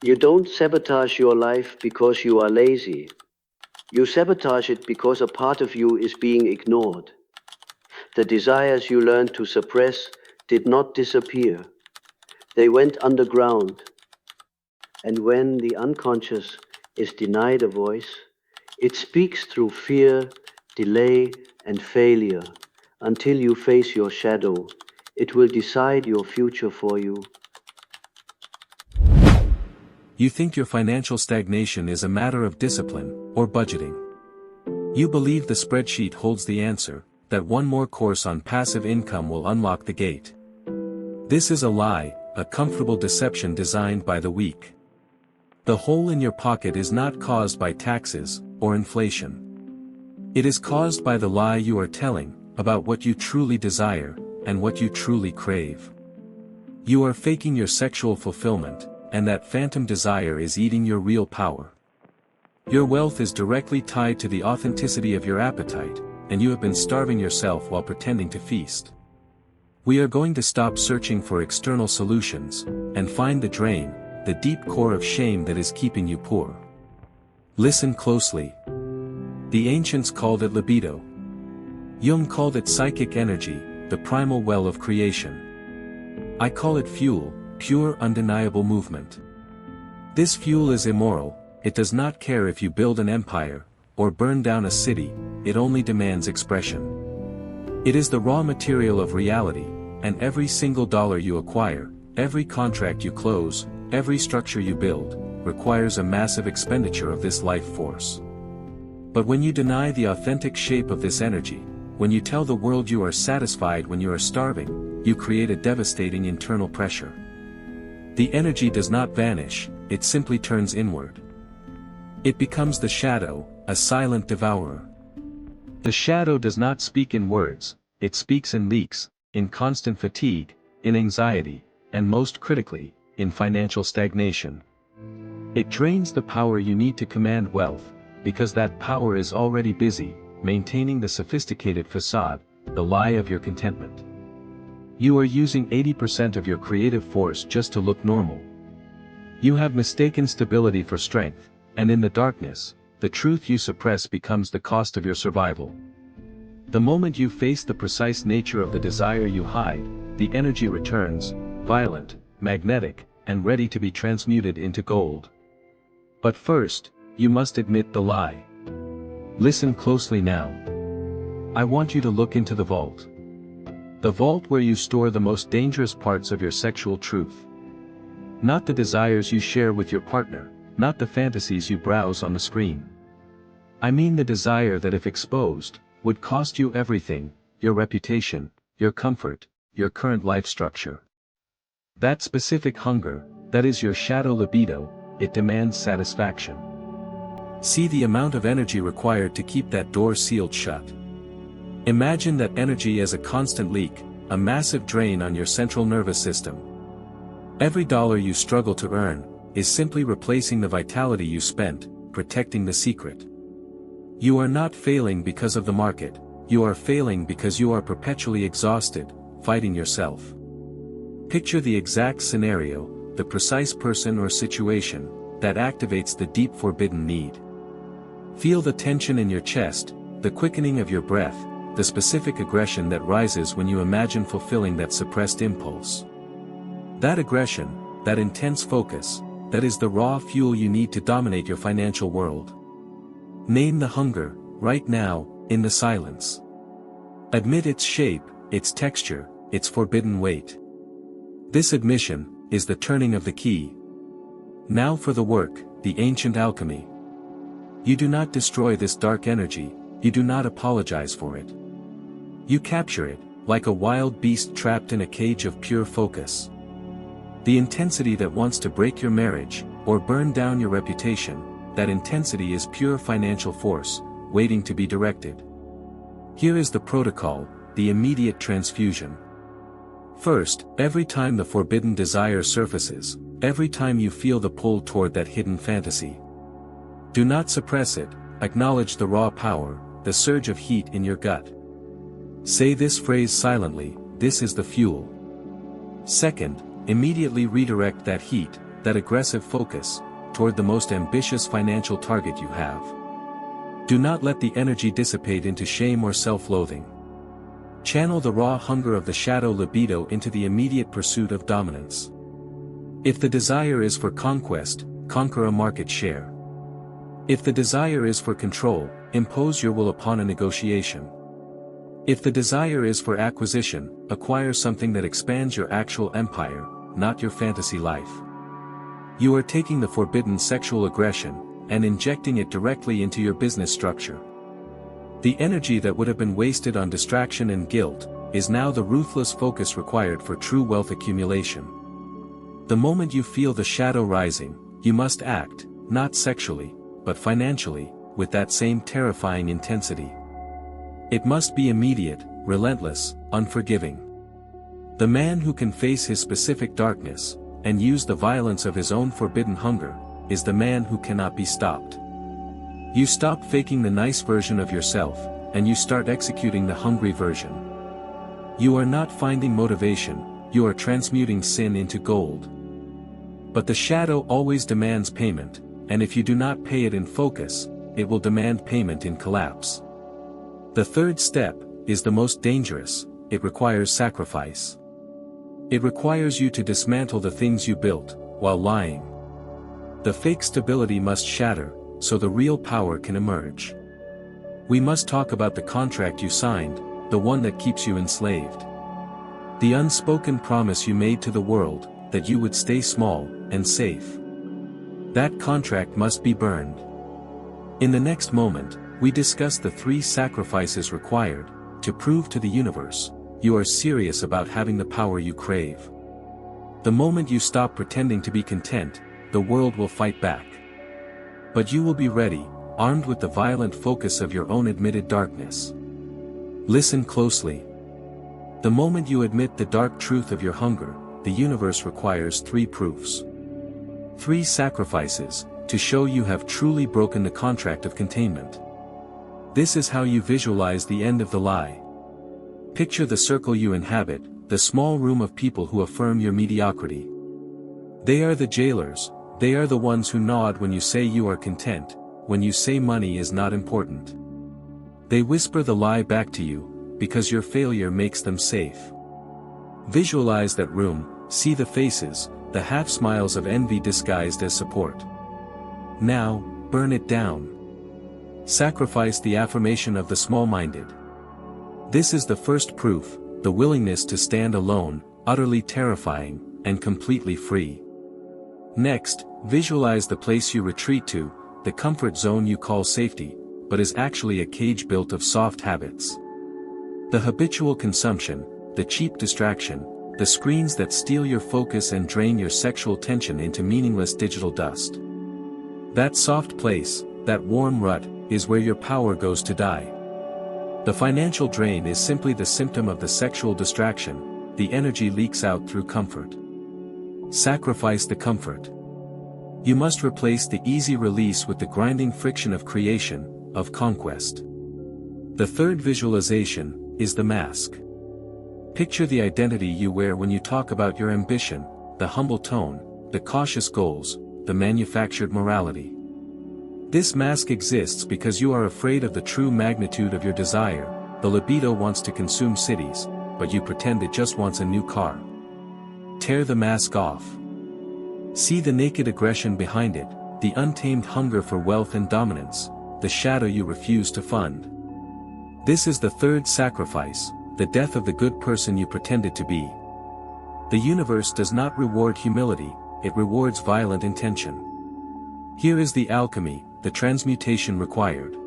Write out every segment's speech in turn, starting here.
You don't sabotage your life because you are lazy. You sabotage it because a part of you is being ignored. The desires you learned to suppress did not disappear. They went underground. And when the unconscious is denied a voice, it speaks through fear, delay, and failure until you face your shadow. It will decide your future for you. You think your financial stagnation is a matter of discipline or budgeting. You believe the spreadsheet holds the answer, that one more course on passive income will unlock the gate. This is a lie, a comfortable deception designed by the weak. The hole in your pocket is not caused by taxes or inflation. It is caused by the lie you are telling about what you truly desire and what you truly crave. You are faking your sexual fulfillment, and that phantom desire is eating your real power. Your wealth is directly tied to the authenticity of your appetite, and you have been starving yourself while pretending to feast. We are going to stop searching for external solutions, and find the drain, the deep core of shame that is keeping you poor. Listen closely. The ancients called it libido. Jung called it psychic energy, the primal well of creation. I call it fuel, pure undeniable movement. This fuel is immoral, it does not care if you build an empire, or burn down a city, it only demands expression. It is the raw material of reality, and every single dollar you acquire, every contract you close, every structure you build, requires a massive expenditure of this life force. But when you deny the authentic shape of this energy, when you tell the world you are satisfied when you are starving, you create a devastating internal pressure. The energy does not vanish, it simply turns inward. It becomes the shadow, a silent devourer. The shadow does not speak in words, it speaks in leaks, in constant fatigue, in anxiety, and most critically, in financial stagnation. It drains the power you need to command wealth, because that power is already busy, maintaining the sophisticated facade, the lie of your contentment. You are using 80% of your creative force just to look normal. You have mistaken stability for strength, and in the darkness, the truth you suppress becomes the cost of your survival. The moment you face the precise nature of the desire you hide, the energy returns, violent, magnetic, and ready to be transmuted into gold. But first, you must admit the lie. Listen closely now. I want you to look into the vault. The vault where you store the most dangerous parts of your sexual truth. Not the desires you share with your partner, not the fantasies you browse on the screen. I mean the desire that if exposed, would cost you everything, your reputation, your comfort, your current life structure. That specific hunger, that is your shadow libido, it demands satisfaction. See the amount of energy required to keep that door sealed shut. Imagine that energy as a constant leak, a massive drain on your central nervous system. Every dollar you struggle to earn, is simply replacing the vitality you spent, protecting the secret. You are not failing because of the market, you are failing because you are perpetually exhausted, fighting yourself. Picture the exact scenario, the precise person or situation, that activates the deep forbidden need. Feel the tension in your chest, the quickening of your breath, the specific aggression that rises when you imagine fulfilling that suppressed impulse. That aggression, that intense focus, that is the raw fuel you need to dominate your financial world. Name the hunger, right now, in the silence. Admit its shape, its texture, its forbidden weight. This admission is the turning of the key. Now for the work, the ancient alchemy. You do not destroy this dark energy, you do not apologize for it. You capture it, like a wild beast trapped in a cage of pure focus. The intensity that wants to break your marriage, or burn down your reputation, that intensity is pure financial force, waiting to be directed. Here is the protocol, the immediate transfusion. First, every time the forbidden desire surfaces, every time you feel the pull toward that hidden fantasy, do not suppress it, acknowledge the raw power, the surge of heat in your gut. Say this phrase silently, this is the fuel. Second, immediately redirect that heat, that aggressive focus, toward the most ambitious financial target you have. Do not let the energy dissipate into shame or self-loathing. Channel the raw hunger of the shadow libido into the immediate pursuit of dominance. If the desire is for conquest, conquer a market share. If the desire is for control, impose your will upon a negotiation. If the desire is for acquisition, acquire something that expands your actual empire, not your fantasy life. You are taking the forbidden sexual aggression, and injecting it directly into your business structure. The energy that would have been wasted on distraction and guilt, is now the ruthless focus required for true wealth accumulation. The moment you feel the shadow rising, you must act, not sexually, but financially, with that same terrifying intensity. It must be immediate, relentless, unforgiving. The man who can face his specific darkness, and use the violence of his own forbidden hunger, is the man who cannot be stopped. You stop faking the nice version of yourself, and you start executing the hungry version. You are not finding motivation, you are transmuting sin into gold. But the shadow always demands payment, and if you do not pay it in focus, it will demand payment in collapse. The third step is the most dangerous. It requires sacrifice. It requires you to dismantle the things you built, while lying. The fake stability must shatter, so the real power can emerge. We must talk about the contract you signed, the one that keeps you enslaved. The unspoken promise you made to the world, that you would stay small, and safe. That contract must be burned. In the next moment, we discuss the 3 sacrifices required, to prove to the universe, you are serious about having the power you crave. The moment you stop pretending to be content, the world will fight back. But you will be ready, armed with the violent focus of your own admitted darkness. Listen closely. The moment you admit the dark truth of your hunger, the universe requires 3 proofs. 3 sacrifices, to show you have truly broken the contract of containment. This is how you visualize the end of the lie. Picture the circle you inhabit, the small room of people who affirm your mediocrity. They are the jailers, they are the ones who nod when you say you are content, when you say money is not important. They whisper the lie back to you, because your failure makes them safe. Visualize that room, see the faces, the half-smiles of envy disguised as support. Now, burn it down. Sacrifice the affirmation of the small-minded. This is the first proof, the willingness to stand alone, utterly terrifying, and completely free. Next, visualize the place you retreat to, the comfort zone you call safety, but is actually a cage built of soft habits. The habitual consumption, the cheap distraction, the screens that steal your focus and drain your sexual tension into meaningless digital dust. That soft place, that warm rut, is where your power goes to die. The financial drain is simply the symptom of the sexual distraction, the energy leaks out through comfort. Sacrifice the comfort. You must replace the easy release with the grinding friction of creation, of conquest. The third visualization is the mask. Picture the identity you wear when you talk about your ambition, the humble tone, the cautious goals, the manufactured morality. This mask exists because you are afraid of the true magnitude of your desire. The libido wants to consume cities, but you pretend it just wants a new car. Tear the mask off. See the naked aggression behind it, the untamed hunger for wealth and dominance, the shadow you refuse to fund. This is the third sacrifice, the death of the good person you pretended to be. The universe does not reward humility, it rewards violent intention. Here is the alchemy, the transmutation required.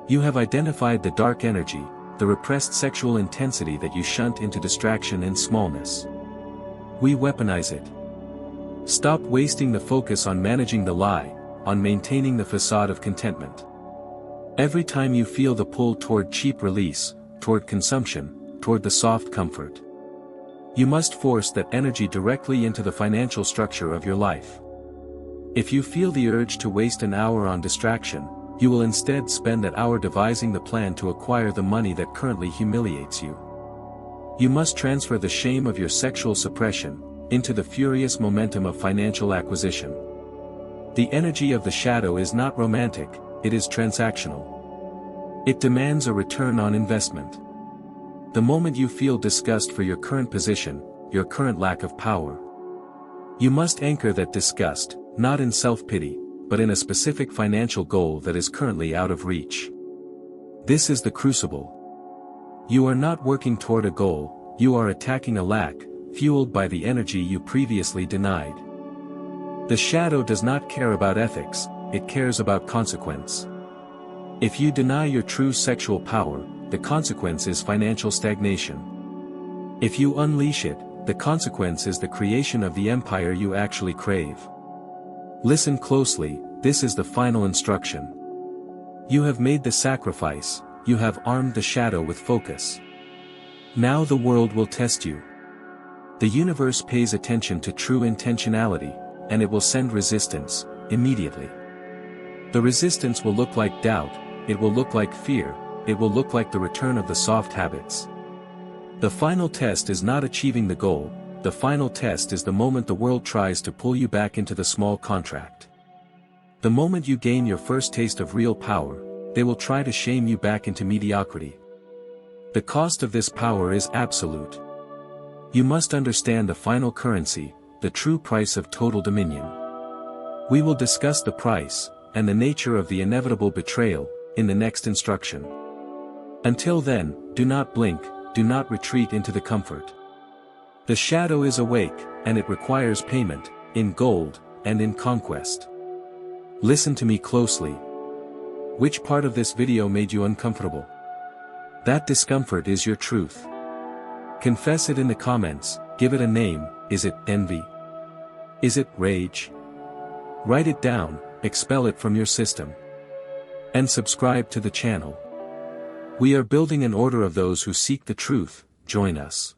You have identified the dark energy, the repressed sexual intensity that you shunt into distraction and smallness. We weaponize it. Stop wasting the focus on managing the lie, on maintaining the facade of contentment. Every time you feel the pull toward cheap release, toward consumption, toward the soft comfort, you must force that energy directly into the financial structure of your life. If you feel the urge to waste an hour on distraction, you will instead spend that hour devising the plan to acquire the money that currently humiliates you. You must transfer the shame of your sexual suppression, into the furious momentum of financial acquisition. The energy of the shadow is not romantic, it is transactional. It demands a return on investment. The moment you feel disgust for your current position, your current lack of power, you must anchor that disgust, not in self-pity, but in a specific financial goal that is currently out of reach. This is the crucible. You are not working toward a goal, you are attacking a lack, fueled by the energy you previously denied. The shadow does not care about ethics, it cares about consequence. If you deny your true sexual power, the consequence is financial stagnation. If you unleash it, the consequence is the creation of the empire you actually crave. Listen closely, this is the final instruction. You have made the sacrifice, you have armed the shadow with focus. Now the world will test you. The universe pays attention to true intentionality, and it will send resistance, immediately. The resistance will look like doubt, it will look like fear, it will look like the return of the soft habits. The final test is not achieving the goal, the final test is the moment the world tries to pull you back into the small contract. The moment you gain your first taste of real power, they will try to shame you back into mediocrity. The cost of this power is absolute. You must understand the final currency, the true price of total dominion. We will discuss the price, and the nature of the inevitable betrayal, in the next instruction. Until then, do not blink, do not retreat into the comfort. The shadow is awake, and it requires payment, in gold, and in conquest. Listen to me closely. Which part of this video made you uncomfortable? That discomfort is your truth. Confess it in the comments, give it a name, is it envy? Is it rage? Write it down, expel it from your system. And subscribe to the channel. We are building an order of those who seek the truth, join us.